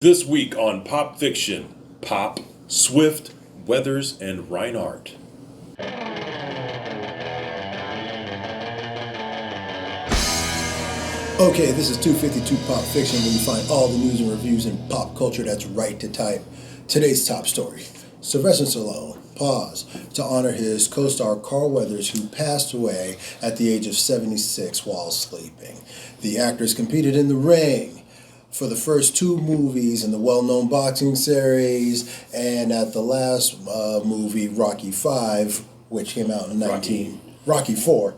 This week on Pop Fiction, Pop, Swift, Weathers, and Reinhardt. Okay, this is 252 Pop Fiction, where you find all the news and reviews in pop culture that's right to type. Today's top story: Sylvester Stallone paused to honor his co-star Carl Weathers, who passed away at the age of 76 while sleeping. The actors competed in the ring for the first two movies in the well-known boxing series, and at the last movie, Rocky V, which came out in Rocky IV,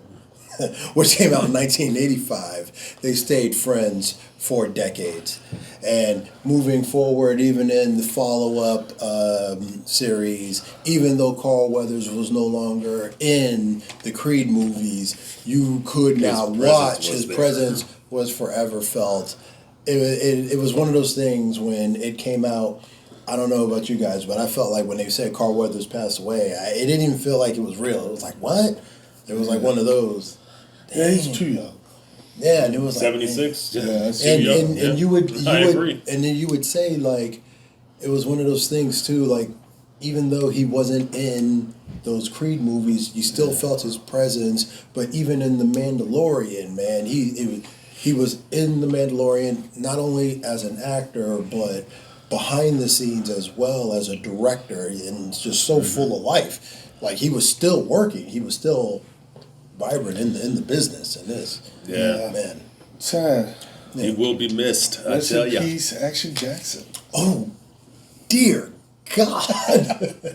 which came out in 1985. They stayed friends for decades. And moving forward, even in the follow-up series, even though Carl Weathers was no longer in the Creed movies, you could now watch. His presence was forever felt. It was one of those things when it came out. I don't know about you guys, but I felt like when they said Carl Weathers passed away, it didn't even feel like it was real. It was like, what? It was like one of those. Yeah, he's too young. Yeah, and it was 76? like, Yeah, that's too young. And you would agree. And then you would say, like, it was one of those things too, like, even though he wasn't in those Creed movies, you still felt his presence. But even in The Mandalorian, man, he was in The Mandalorian not only as an actor, but behind the scenes as well as a director, and just so full of life. Like, he was still working. He was still vibrant in the business and this. Yeah. Man. Sad. He will be missed, I Rest tell in you. peace, Action Jackson. Oh, dear God.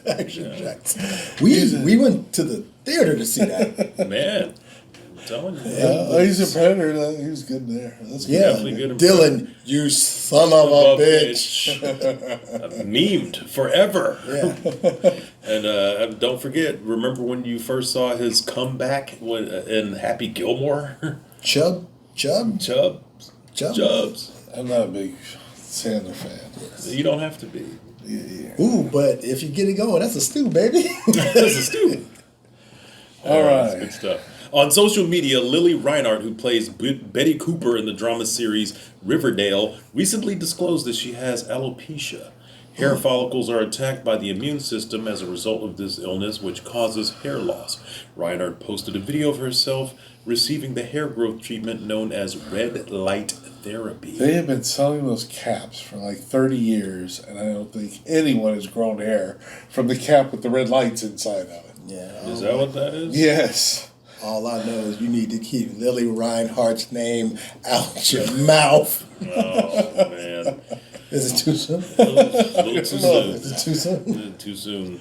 Action Jackson. We went to the theater to see that. Man, I'm telling you. He's a Predator. He was good there. That's good. Yeah. Definitely good. Dylan, you son of a bitch. Memed forever. Yeah. And don't forget, remember when you first saw his comeback in Happy Gilmore? Chubbs. Chubbs. I'm not a big Sandler fan. You don't have to be. Yeah. Ooh, but if you get it going, that's a stew, baby. That's a stew. All right. That's good stuff. On social media, Lili Reinhart, who plays Betty Cooper in the drama series Riverdale, recently disclosed that she has alopecia. Hair follicles are attacked by the immune system as a result of this illness, which causes hair loss. Reinhart posted a video of herself receiving the hair growth treatment known as red light therapy. They have been selling those caps for like 30 years, and I don't think anyone has grown hair from the cap with the red lights inside of it. Yeah. Is that what that is? Yes. All I know is you need to keep Lili Reinhart's name out your mouth. Oh, man. Is it too soon? A little too soon. Is it too soon? Too soon.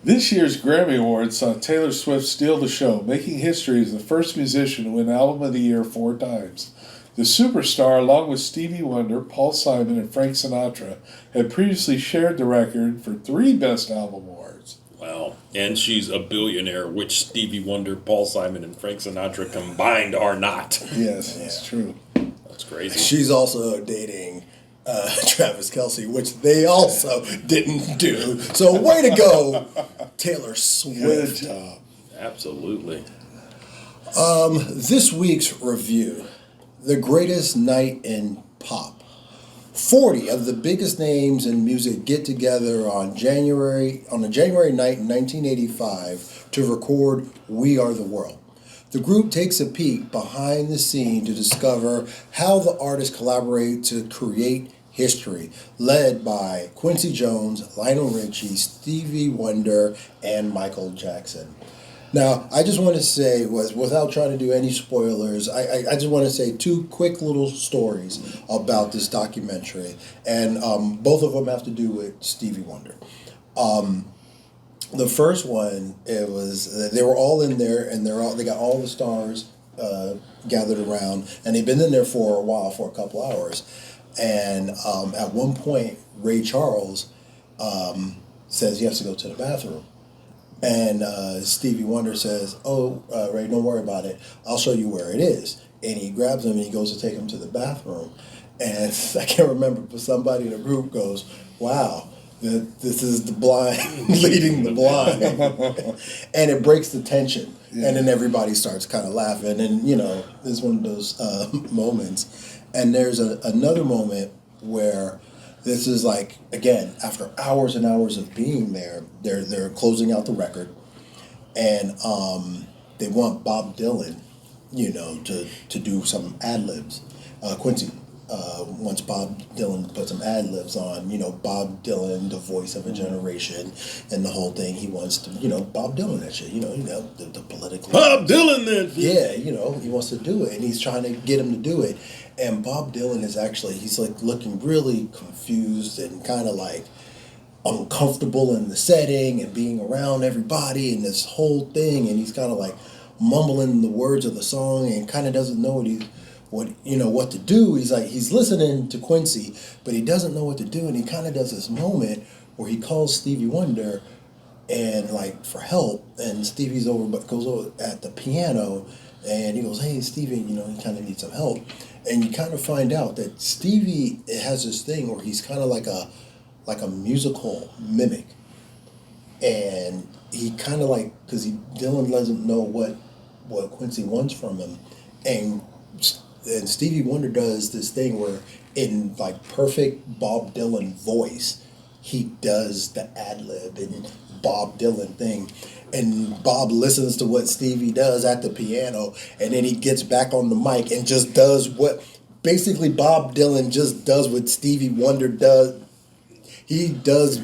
This year's Grammy Awards saw Taylor Swift steal the show, making history as the first musician to win Album of the Year 4 times. The superstar, along with Stevie Wonder, Paul Simon, and Frank Sinatra, had previously shared the record for 3 Best Album awards. Wow. And she's a billionaire, which Stevie Wonder, Paul Simon, and Frank Sinatra combined are not. Yes, that's true. That's crazy. She's also dating Travis Kelce, which they also didn't do. So way to go, Taylor Swift. Good job. Absolutely. This week's review: the greatest night in pop. 40 of the biggest names in music get together on a January night in 1985 to record We Are the World. The group takes a peek behind the scene to discover how the artists collaborate to create history, led by Quincy Jones, Lionel Richie, Stevie Wonder, and Michael Jackson. Now, I just want to say, without trying to do any spoilers, I just want to say 2 quick little stories about this documentary, and both of them have to do with Stevie Wonder. The first one, it was they were all in there, and they got all the stars gathered around, and they've been in there for a while, for a couple hours, and at one point, Ray Charles says he has to go to the bathroom. And Stevie Wonder says, Ray, don't worry about it. I'll show you where it is. And he grabs him and he goes to take him to the bathroom. And I can't remember, but somebody in the group goes, wow, this is the blind leading the blind. And it breaks the tension. Yeah. And then everybody starts kind of laughing. And, it's one of those moments. And there's another moment where This is like, again, after hours and hours of being there, they're closing out the record, and they want Bob Dylan, to do some ad libs. Quincy wants Bob Dylan to put some ad libs on, Bob Dylan, the voice of a generation, and the whole thing. He wants to, Bob Dylan that shit, the political. Bob Dylan then. Yeah, he wants to do it, and he's trying to get him to do it. And Bob Dylan is he's like looking really confused and kind of like uncomfortable in the setting and being around everybody and this whole thing, and he's kind of like mumbling the words of the song and kind of doesn't know what to do. He's listening to Quincy, but he doesn't know what to do, and he kind of does this moment where he calls Stevie Wonder and for help, and Stevie's goes over at the piano, and he goes, "Hey Stevie, he kind of needs some help." And you kind of find out that Stevie has this thing where he's kind of like a musical mimic, and he kind of because Dylan doesn't know what Quincy wants from him, and Stevie Wonder does this thing where in perfect Bob Dylan voice, he does the ad lib and Bob Dylan thing. And Bob listens to what Stevie does at the piano, and then he gets back on the mic and just does what basically Bob Dylan just does what Stevie Wonder does. He does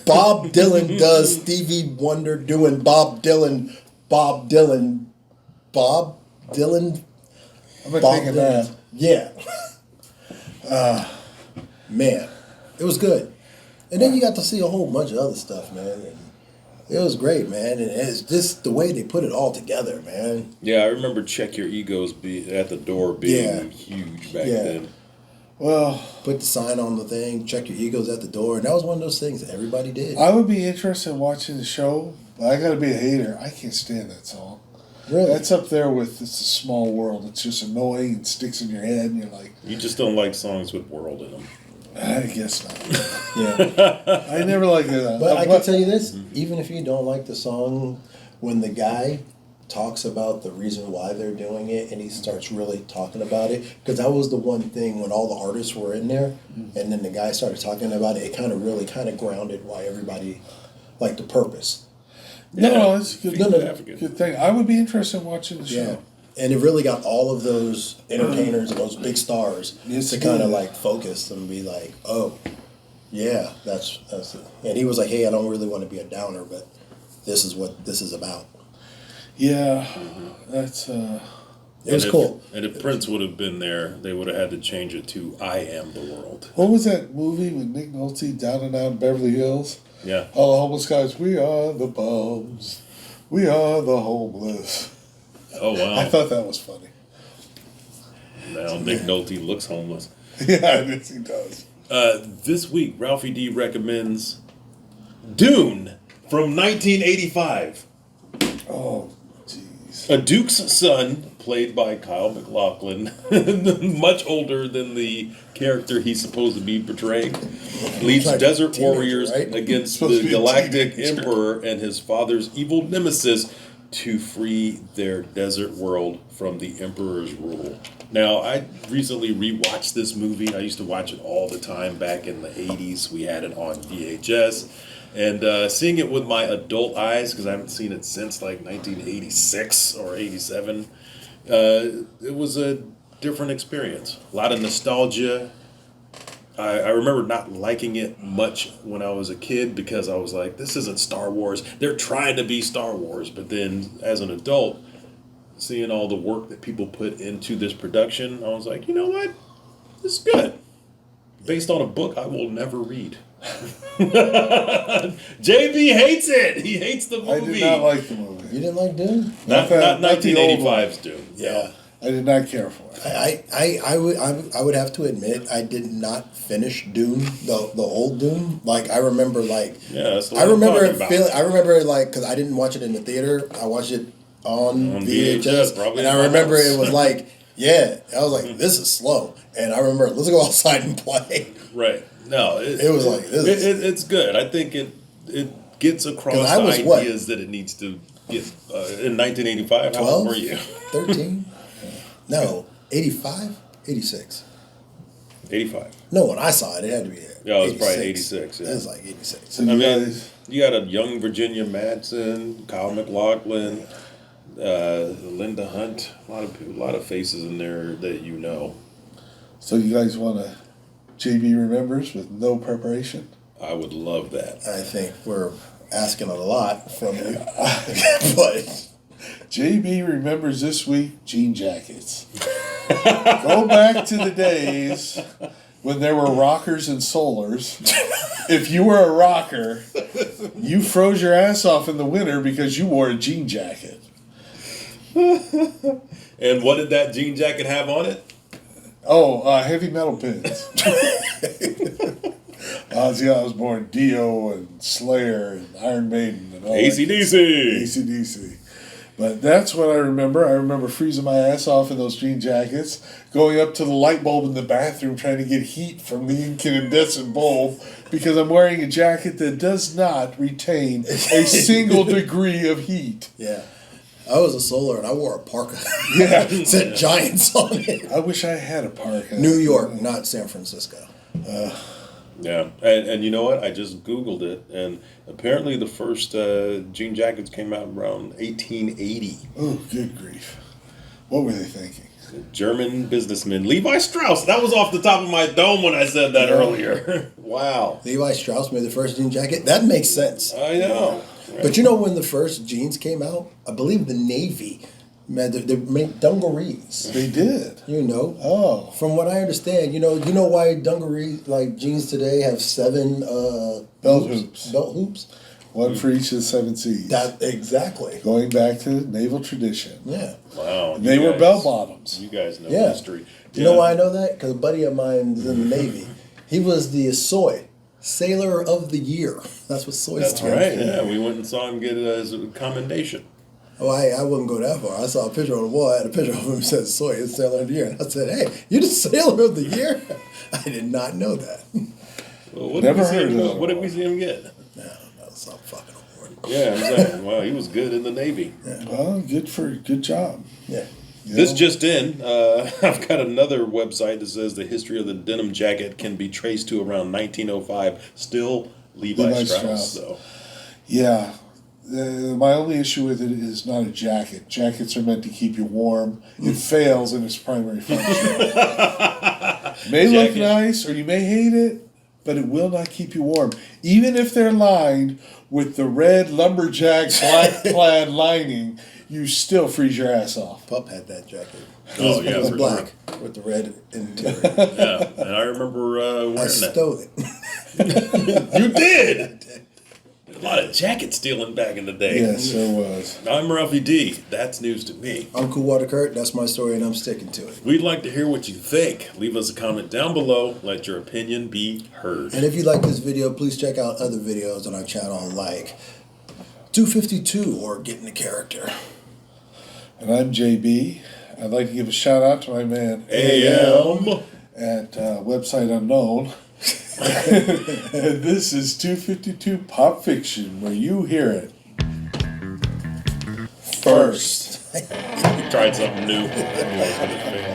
Bob Dylan does Stevie Wonder doing Bob Dylan. I'm gonna take a nap. Yeah. Man, it was good. And then you got to see a whole bunch of other stuff, man. And it was great, man. And it's just the way they put it all together, man. Yeah, I remember Check Your Egos at the door being huge back then. Well, put the sign on the thing, check your egos at the door, and that was one of those things that everybody did. I would be interested in watching the show, but I gotta be a hater. I can't stand that song. Really? That's up there with It's a Small World. It's just annoying and sticks in your head, and you're like... You just don't like songs with world in them. I guess not. Yeah. I never liked it. But I can tell you this, even if you don't like the song, when the guy talks about the reason why they're doing it and he starts really talking about it, because that was the one thing when all the artists were in there and then the guy started talking about it, it kind of really grounded why everybody liked the purpose. No, it's a good thing. I would be interested in watching the show. And it really got all of those entertainers and those big stars to kind of focus and be like, oh, yeah, that's it. And he was like, hey, I don't really want to be a downer, but this is what this is about. Yeah, that's... It was cool. And if Prince would have been there, they would have had to change it to I Am the World. What was that movie with Nick Nolte, Down and Out in Beverly Hills? Yeah. All the homeless guys, we are the bums. We are the homeless. Oh, wow. I thought that was funny. Now Nick Nolte looks homeless. Yeah, yes, he does. This week, Ralphie D recommends Dune from 1985. Oh, jeez. A Duke's son, played by Kyle MacLachlan, much older than the character he's supposed to be portraying, leads desert warriors against the galactic emperor and his father's evil nemesis to free their desert world from the emperor's rule. Now, I recently rewatched this movie. I used to watch it all the time back in the 80s. We had it on VHS. And seeing it with my adult eyes, because I haven't seen it since 1986 or 87, it was a different experience. A lot of nostalgia. I remember not liking it much when I was a kid because I was like, this isn't Star Wars. They're trying to be Star Wars. But then as an adult, seeing all the work that people put into this production, I was like, you know what? This is good. Based on a book I will never read. JB hates it. He hates the movie. I did not like the movie. You didn't like Dune? Not 1985's Dune. Yeah. I did not care for it. I would have to admit I did not finish Dune, the old Dune. I remember that's the I remember about. I remember because I didn't watch it in the theater. I watched it on VHS, probably. And I remember it was I was like, this is slow. And I remember, let's go outside and play. Right. No, it was it's good. I think it gets across the ideas that it needs to get. In 1985, how old were you? 13? No, 85? 86. 85. No, when I saw it had to be Yeah, it was probably 86. Yeah. It was like 86. So I you mean, guys, you got a young Virginia Madsen, Kyle MacLachlan, Linda Hunt, a lot of faces in there that you know. so you guys want to JB remembers with no preparation? I would love that. I think we're asking a lot from you. But JB remembers this week jean jackets. Go back to the days when there were rockers and solars. If you were a rocker, you froze your ass off in the winter because you wore a jean jacket. And what did that jean jacket have on it? Oh, heavy metal pins. Ozzy Osbourne, Dio, and Slayer, and Iron Maiden, and all that. AC/DC. AC/DC. But that's what I remember. I remember freezing my ass off in those jean jackets, going up to the light bulb in the bathroom trying to get heat from the incandescent bulb because I'm wearing a jacket that does not retain a single degree of heat. yeah, I was a solar and I wore a parka. Yeah. It said Giants on it. I wish I had a parka. New York, not San Francisco. Yeah, and you know what? I just Googled it, and apparently the first jean jackets came out around 1880. Oh, good grief. What were they thinking? German businessman Levi Strauss. That was off the top of my dome when I said that earlier. Wow. Levi Strauss made the first jean jacket. That makes sense. I know. But you know when the first jeans came out? I believe the Navy they made dungarees. They did. You know. Oh. From what I understand, you know why dungarees like jeans today have 7 Belt hoops. Belt hoops. One for each of the 7 seas. That exactly. Going back to naval tradition. Yeah. Wow. They were bell bottoms. You guys know Yeah. history. You know why I know that? Because a buddy of mine is in the Navy. He was the soy sailor of the year. That's what soy That's stands right. for. Yeah, we went and saw him get it as a commendation. Oh, I wouldn't go that far. I saw a picture on the wall. I had a picture of him that said soy is sailor of the year. And I said, hey, you the sailor of the year? I did not know that. Well, what Never did we see heard him, of that what did we see him get? No, that was some fucking award. Yeah, exactly. Wow, he was good in the Navy. Well, good job. Yeah. You This know? just in, I've got another website that says the history of the denim jacket can be traced to around 1905. Still Levi Strauss, though. Yeah. My only issue with it is not a jacket. Jackets are meant to keep you warm. It fails in its primary function. May look Jacket. nice, or you may hate it, but it will not keep you warm. Even if they're lined with the red lumberjack black plaid lining, you still freeze your ass off. Pup had that jacket. Oh, It yeah, was for black with the red interior. Yeah, and I remember wearing I that. stole it. You did! A lot of jacket stealing back in the day. Yes, there was. I'm Ralphie D. That's news to me. I'm Cool Water Kurt. That's my story, and I'm sticking to it. We'd like to hear what you think. Leave us a comment down below. Let your opinion be heard. And if you like this video, please check out other videos on our channel like 252 or Get in the Character. And I'm JB. I'd like to give a shout out to my man AM. at website unknown. And this is 252 Pop Fiction, where you hear it first. Tried something new. I knew I was gonna fail.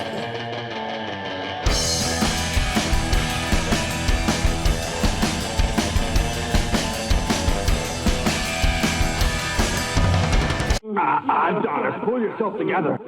Adonis, pull yourself together.